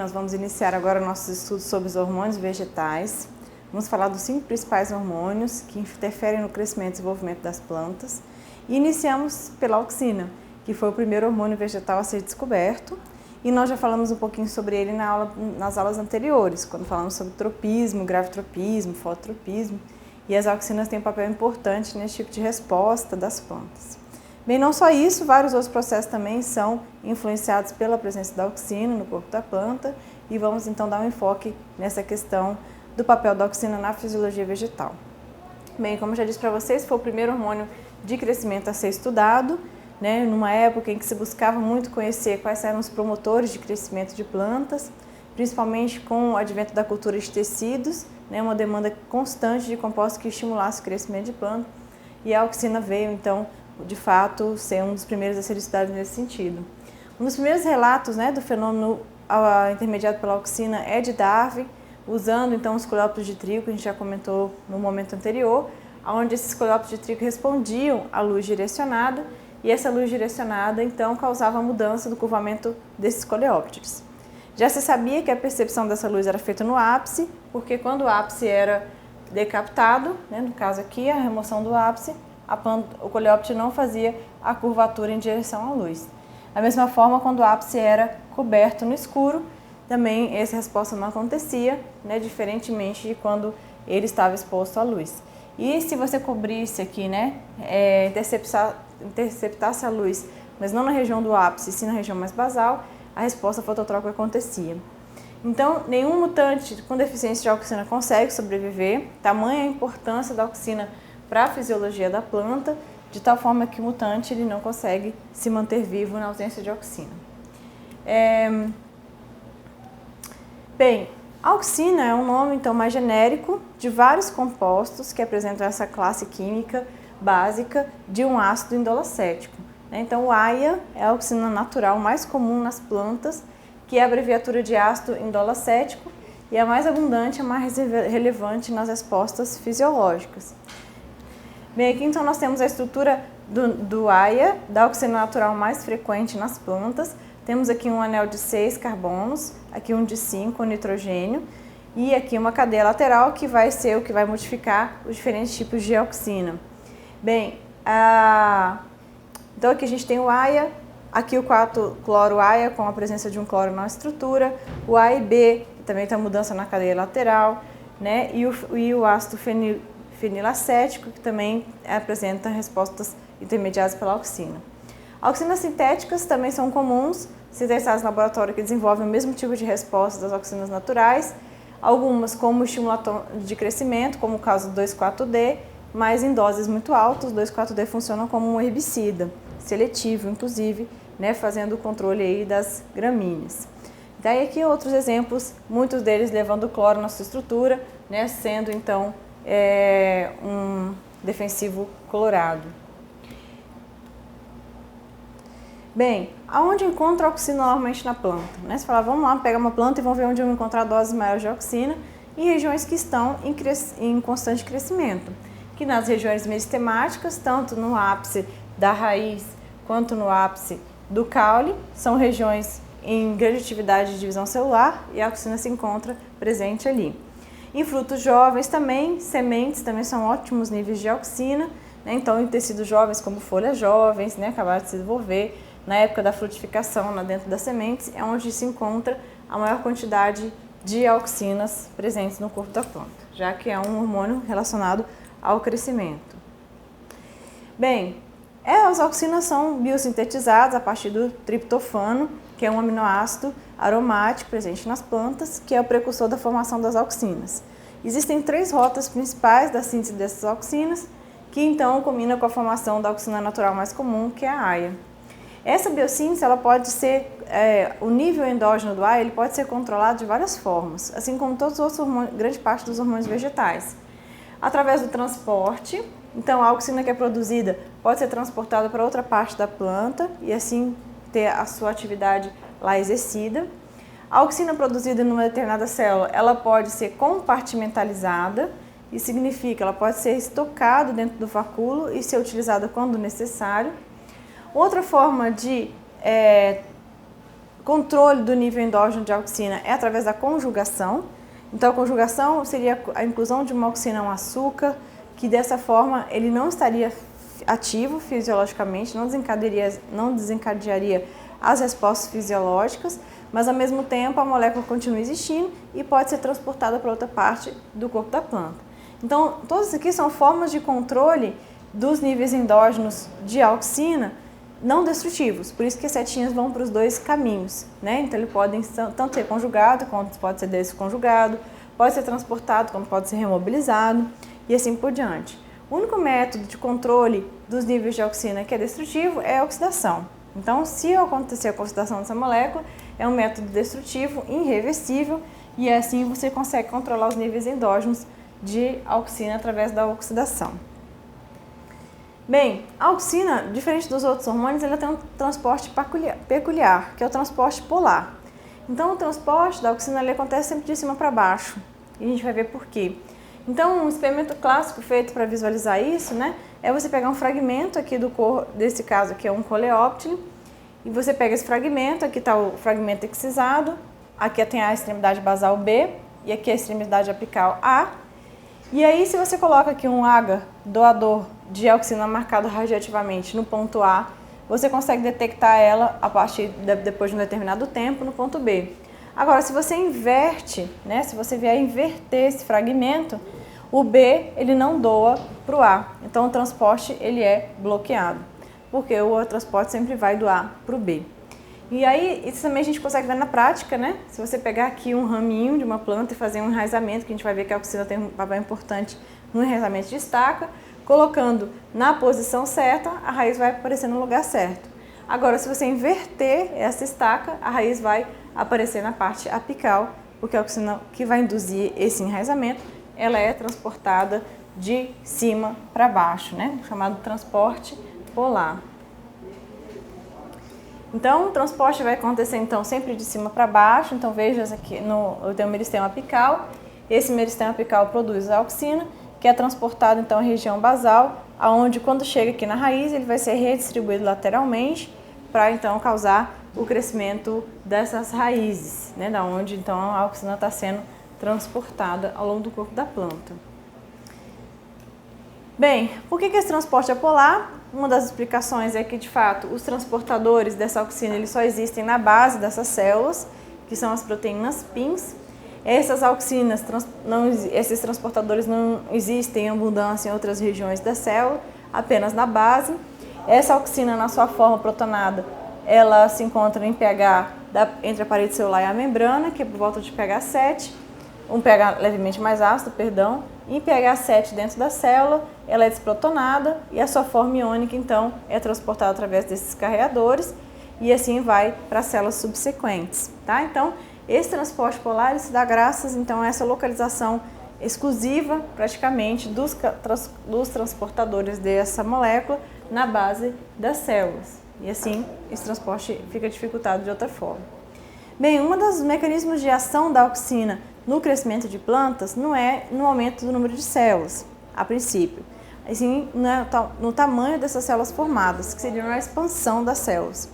nós vamos iniciar agora nossos estudos sobre os hormônios vegetais. Vamos falar dos 5 principais hormônios que interferem no crescimento e desenvolvimento das plantas. E iniciamos pela auxina, que foi o primeiro hormônio vegetal a ser descoberto. E nós já falamos um pouquinho sobre ele nas aulas anteriores, quando falamos sobre tropismo, gravitropismo, fototropismo. E as auxinas têm um papel importante nesse tipo de resposta das plantas. Bem, não só isso, vários outros processos também são influenciados pela presença da auxina no corpo da planta e vamos então dar um enfoque nessa questão do papel da auxina na fisiologia vegetal. Bem, como eu já disse para vocês, foi o primeiro hormônio de crescimento a ser estudado, numa época em que se buscava muito conhecer quais eram os promotores de crescimento de plantas, principalmente com o advento da cultura de tecidos, uma demanda constante de compostos que estimulassem o crescimento de planta, e a auxina veio então de fato, ser um dos primeiros a ser estudado nesse sentido. Um dos primeiros relatos do fenômeno intermediado pela auxina é de Darwin, usando então os coleópteros de trigo, que a gente já comentou no momento anterior, onde esses coleópteros de trigo respondiam à luz direcionada, e essa luz direcionada então causava a mudança do curvamento desses coleópteros. Já se sabia que a percepção dessa luz era feita no ápice, porque quando o ápice era decapitado, no caso aqui a remoção do ápice, o coleóptero não fazia a curvatura em direção à luz. Da mesma forma, quando o ápice era coberto no escuro, também essa resposta não acontecia, diferentemente de quando ele estava exposto à luz. E se você cobrisse aqui, interceptasse a luz, mas não na região do ápice, sim na região mais basal, a resposta fototrópica acontecia. Então, nenhum mutante com deficiência de auxina consegue sobreviver, tamanha a importância da auxina para a fisiologia da planta, de tal forma que o mutante ele não consegue se manter vivo na ausência de auxina. Bem, a auxina é um nome então mais genérico de vários compostos que apresentam essa classe química básica de um ácido indolacético. Então, o AIA é a auxina natural mais comum nas plantas, que é a abreviatura de ácido indolacético e é a mais abundante, a mais relevante nas respostas fisiológicas. Bem, aqui então nós temos a estrutura do AIA, da auxina natural mais frequente nas plantas. Temos aqui um anel de 6 carbonos, aqui um de 5, o nitrogênio, e aqui uma cadeia lateral que vai ser o que vai modificar os diferentes tipos de auxina. Bem, então aqui a gente tem o AIA, aqui o 4-cloro-AIA com a presença de um cloro na estrutura, o A e B, que também tem mudança na cadeia lateral, e o ácido fenilacético, que também apresenta respostas intermediadas pela auxina. Auxinas sintéticas também são comuns, sintetizadas no laboratório, que desenvolvem o mesmo tipo de resposta das auxinas naturais, algumas como estimulador de crescimento, como o caso do 2,4-D, mas em doses muito altas, o 2,4-D funciona como um herbicida, seletivo inclusive, fazendo o controle aí das gramíneas. Daí aqui outros exemplos, muitos deles levando cloro na sua estrutura, sendo então um defensivo clorado. Bem, aonde encontra a auxina normalmente na planta? Você fala, vamos lá, pegar uma planta e vamos ver onde eu vou encontrar doses maiores de auxina, em regiões que estão em constante crescimento, que nas regiões meristemáticas, tanto no ápice da raiz quanto no ápice do caule, são regiões em grande atividade de divisão celular e a auxina se encontra presente ali. Em frutos jovens também, sementes também são ótimos níveis de auxina, então em tecidos jovens como folhas jovens, acabaram de se desenvolver, na época da frutificação, dentro das sementes, é onde se encontra a maior quantidade de auxinas presentes no corpo da planta, já que é um hormônio relacionado ao crescimento. Bem, as auxinas são biosintetizadas a partir do triptofano, que é um aminoácido aromático presente nas plantas, que é o precursor da formação das auxinas. Existem 3 rotas principais da síntese dessas auxinas, que então combina com a formação da auxina natural mais comum, que é a AIA. Essa biossíntese, ela pode ser, o nível endógeno do AIA ele pode ser controlado de várias formas, assim como todos os outros hormônios, grande parte dos hormônios vegetais. Através do transporte, então a auxina que é produzida pode ser transportada para outra parte da planta e assim ter a sua atividade lá exercida. A auxina produzida em uma determinada célula, ela pode ser compartimentalizada, isso significa ela pode ser estocada dentro do vacúolo e ser utilizada quando necessário. Outra forma de controle do nível endógeno de auxina é através da conjugação. Então, a conjugação seria a inclusão de uma auxina a um açúcar, que dessa forma ele não estaria ativo fisiologicamente, não desencadearia as respostas fisiológicas, mas ao mesmo tempo a molécula continua existindo e pode ser transportada para outra parte do corpo da planta. Então, todos aqui são formas de controle dos níveis endógenos de auxina não destrutivos, por isso que as setinhas vão para os dois caminhos, né? Então, ele pode tanto ser conjugado, quanto pode ser desconjugado, pode ser transportado, como pode ser remobilizado e assim por diante. O único método de controle dos níveis de auxina que é destrutivo é a oxidação. Então, se acontecer a oxidação dessa molécula, é um método destrutivo, irreversível, e assim você consegue controlar os níveis endógenos de auxina através da oxidação. Bem, a auxina, diferente dos outros hormônios, ela tem um transporte peculiar, que é o transporte polar. Então, o transporte da auxina acontece sempre de cima para baixo, e a gente vai ver por quê. Então, um experimento clássico feito para visualizar isso, né, é você pegar um fragmento aqui desse caso aqui é um coleóptilo, e você pega esse fragmento, aqui está o fragmento excisado, aqui tem a extremidade basal B, e aqui a extremidade apical A. E aí, se você coloca aqui um agar doador de auxina marcado radioativamente no ponto A, você consegue detectar ela a partir depois de um determinado tempo no ponto B. Agora, se você inverte, né, se você vier inverter esse fragmento, o B ele não doa para o A, então o transporte ele é bloqueado, porque o transporte sempre vai do A para o B. E aí, isso também a gente consegue ver na prática, né? Se você pegar aqui um raminho de uma planta e fazer um enraizamento, que a gente vai ver que a auxina tem um papel importante no enraizamento de estaca, colocando na posição certa, a raiz vai aparecer no lugar certo. Agora, se você inverter essa estaca, a raiz vai aparecer na parte apical, porque a auxina que vai induzir esse enraizamento, ela é transportada de cima para baixo, né? Chamado transporte polar. Então, o transporte vai acontecer então sempre de cima para baixo. Então, veja aqui, eu tenho o meristema apical. Esse meristema apical produz a auxina, que é transportado então à região basal, aonde quando chega aqui na raiz, ele vai ser redistribuído lateralmente para então causar o crescimento dessas raízes, né, da onde então a auxina está sendo transportada ao longo do corpo da planta. Bem, por que esse transporte é polar? Uma das explicações é que, de fato, os transportadores dessa auxina eles só existem na base dessas células, que são as proteínas PINs. Essas auxinas, esses transportadores não existem em abundância em outras regiões da célula, apenas na base. Essa auxina, na sua forma protonada, ela se encontra em pH entre a parede celular e a membrana, que é por volta de pH 7, um pH levemente mais ácido, perdão. Em pH 7 dentro da célula, ela é desprotonada e a sua forma iônica, então, é transportada através desses carreadores e assim vai para as células subsequentes, tá? Então, esse transporte polar se dá graças, então, a essa localização exclusiva, praticamente, dos transportadores dessa molécula na base das células. E assim, esse transporte fica dificultado de outra forma. Bem, um dos mecanismos de ação da auxina no crescimento de plantas não é no aumento do número de células, a princípio, assim no tamanho dessas células formadas, que seria na expansão das células.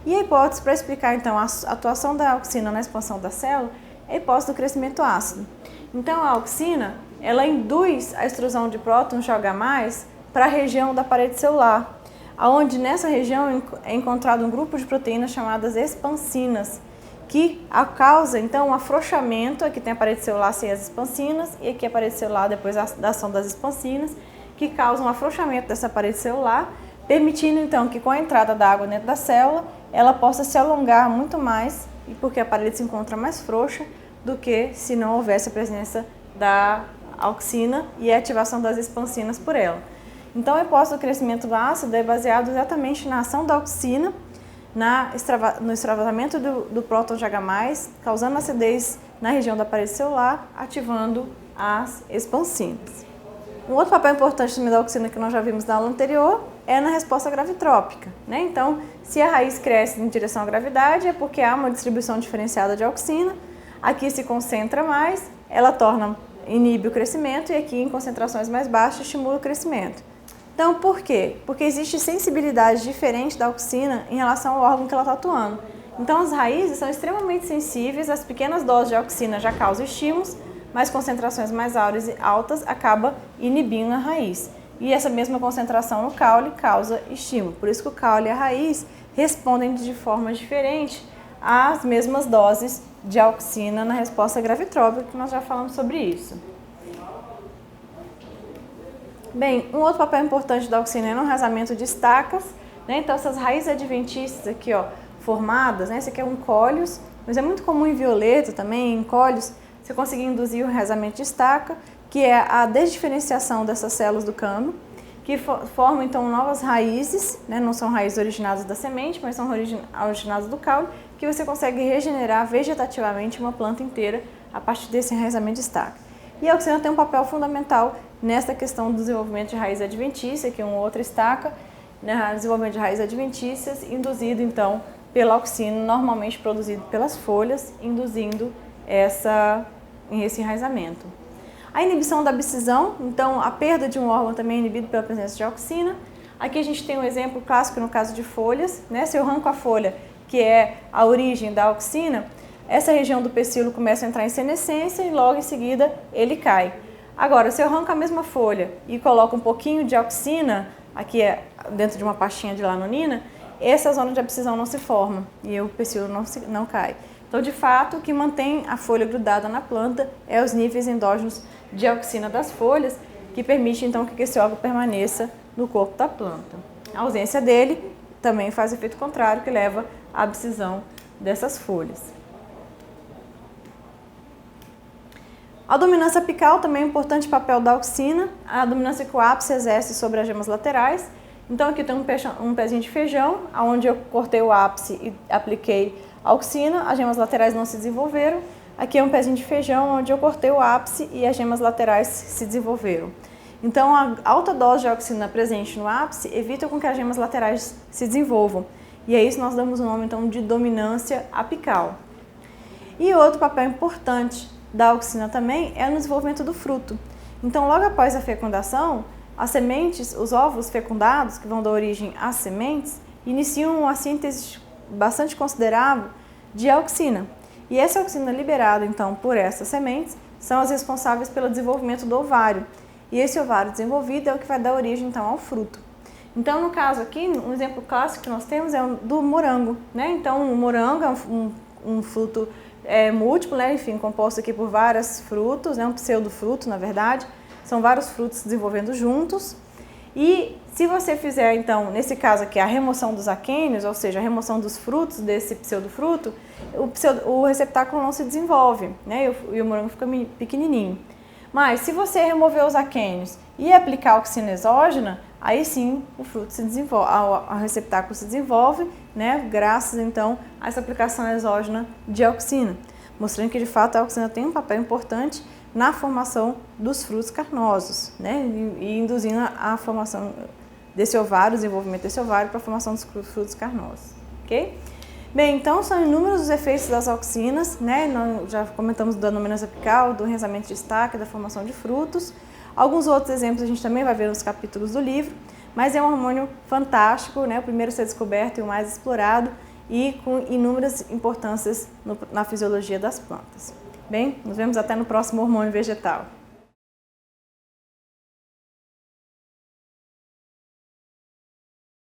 E a hipótese para explicar então a atuação da auxina na expansão da célula é a hipótese do crescimento ácido. Então a auxina, ela induz a extrusão de prótons de OH+ para a região da parede celular, onde nessa região é encontrado um grupo de proteínas chamadas expansinas, que causa então um afrouxamento. Aqui tem a parede celular sem as expansinas e aqui a parede celular depois da ação das expansinas, que causa um afrouxamento dessa parede celular, permitindo então que com a entrada da água dentro da célula, ela possa se alongar muito mais, porque a parede se encontra mais frouxa do que se não houvesse a presença da auxina e a ativação das expansinas por ela. Então, a hipótese do crescimento do ácido é baseado exatamente na ação da auxina, no extravasamento do próton de H+, causando acidez na região da parede celular, ativando as expansinas. Um outro papel importante também da auxina que nós já vimos na aula anterior é na resposta gravitrópica, né? Então, se a raiz cresce em direção à gravidade, é porque há uma distribuição diferenciada de auxina, aqui se concentra mais, ela inibe o crescimento e aqui em concentrações mais baixas estimula o crescimento. Então, por quê? Porque existe sensibilidade diferente da auxina em relação ao órgão que ela está atuando. Então as raízes são extremamente sensíveis, as pequenas doses de auxina já causam estímulos, mas concentrações mais altas acaba inibindo a raiz. E essa mesma concentração no caule causa estímulo. Por isso que o caule e a raiz respondem de forma diferente às mesmas doses de auxina na resposta gravitrópica, que nós já falamos sobre isso. Bem, um outro papel importante da auxina é no enraizamento de estacas, né? Então essas raízes adventícias aqui, ó, formadas, né? Esse aqui é um cólius, mas é muito comum em violeta também, em cólius, você conseguir induzir o enraizamento de estaca, que é a desdiferenciação dessas células do cano, que formam então novas raízes, né? Não são raízes originadas da semente, mas são originadas do caule, que você consegue regenerar vegetativamente uma planta inteira a partir desse enraizamento de estaca. E a auxina tem um papel fundamental nessa questão do desenvolvimento de raiz adventícia, que é uma outra estaca, né? Desenvolvimento de raízes adventícias, induzido então pela auxina, normalmente produzido pelas folhas, induzindo esse enraizamento. A inibição da abscisão, então a perda de um órgão também é inibida pela presença de auxina. Aqui a gente tem um exemplo clássico no caso de folhas, né? Se eu arranco a folha, que é a origem da auxina, essa região do pecíolo começa a entrar em senescência e logo em seguida ele cai. Agora, se eu arranco a mesma folha e coloco um pouquinho de auxina, aqui é dentro de uma pastinha de lanolina, essa zona de abscisão não se forma e o pecíolo não cai. Então, de fato, o que mantém a folha grudada na planta é os níveis endógenos de auxina das folhas, que permite então que esse órgão permaneça no corpo da planta. A ausência dele também faz efeito contrário, que leva à abscisão dessas folhas. A dominância apical também é um importante papel da auxina, a dominância que o ápice exerce sobre as gemas laterais. Então aqui tem um pezinho de feijão, onde eu cortei o ápice e apliquei a auxina, as gemas laterais não se desenvolveram. Aqui é um pezinho de feijão, onde eu cortei o ápice e as gemas laterais se desenvolveram. Então a alta dose de auxina presente no ápice evita com que as gemas laterais se desenvolvam. E a isso nós damos o nome então de dominância apical. E outro papel importante da auxina também é no desenvolvimento do fruto. Então, logo após a fecundação, as sementes, os óvulos fecundados, que vão dar origem às sementes, iniciam uma síntese bastante considerável de auxina. E essa auxina liberada, então, por essas sementes, são as responsáveis pelo desenvolvimento do ovário. E esse ovário desenvolvido é o que vai dar origem, então, ao fruto. Então, no caso aqui, um exemplo clássico que nós temos é o do morango, né? Então, o morango é um fruto múltiplo, né? Enfim, composto aqui por vários frutos, né? Um pseudofruto, na verdade. São vários frutos se desenvolvendo juntos. E se você fizer, então, nesse caso aqui, a remoção dos aquênios, ou seja, a remoção dos frutos desse pseudofruto, o receptáculo não se desenvolve, né? E o morango fica pequenininho. Mas se você remover os aquênios e aplicar a auxina exógena, aí sim o fruto se desenvolve, o receptáculo se desenvolve, né? Graças então a essa aplicação exógena de auxina, mostrando que de fato a auxina tem um papel importante na formação dos frutos carnosos, né? E induzindo a formação desse ovário, o desenvolvimento desse ovário para a formação dos frutos carnosos, ok? Bem, então são inúmeros os efeitos das auxinas, né? Nós já comentamos da dominância apical, do enraizamento de estaca, da formação de frutos. Alguns outros exemplos a gente também vai ver nos capítulos do livro, mas é um hormônio fantástico, né? O primeiro a ser descoberto e o mais explorado e com inúmeras importâncias na fisiologia das plantas. Bem, nos vemos até no próximo hormônio vegetal.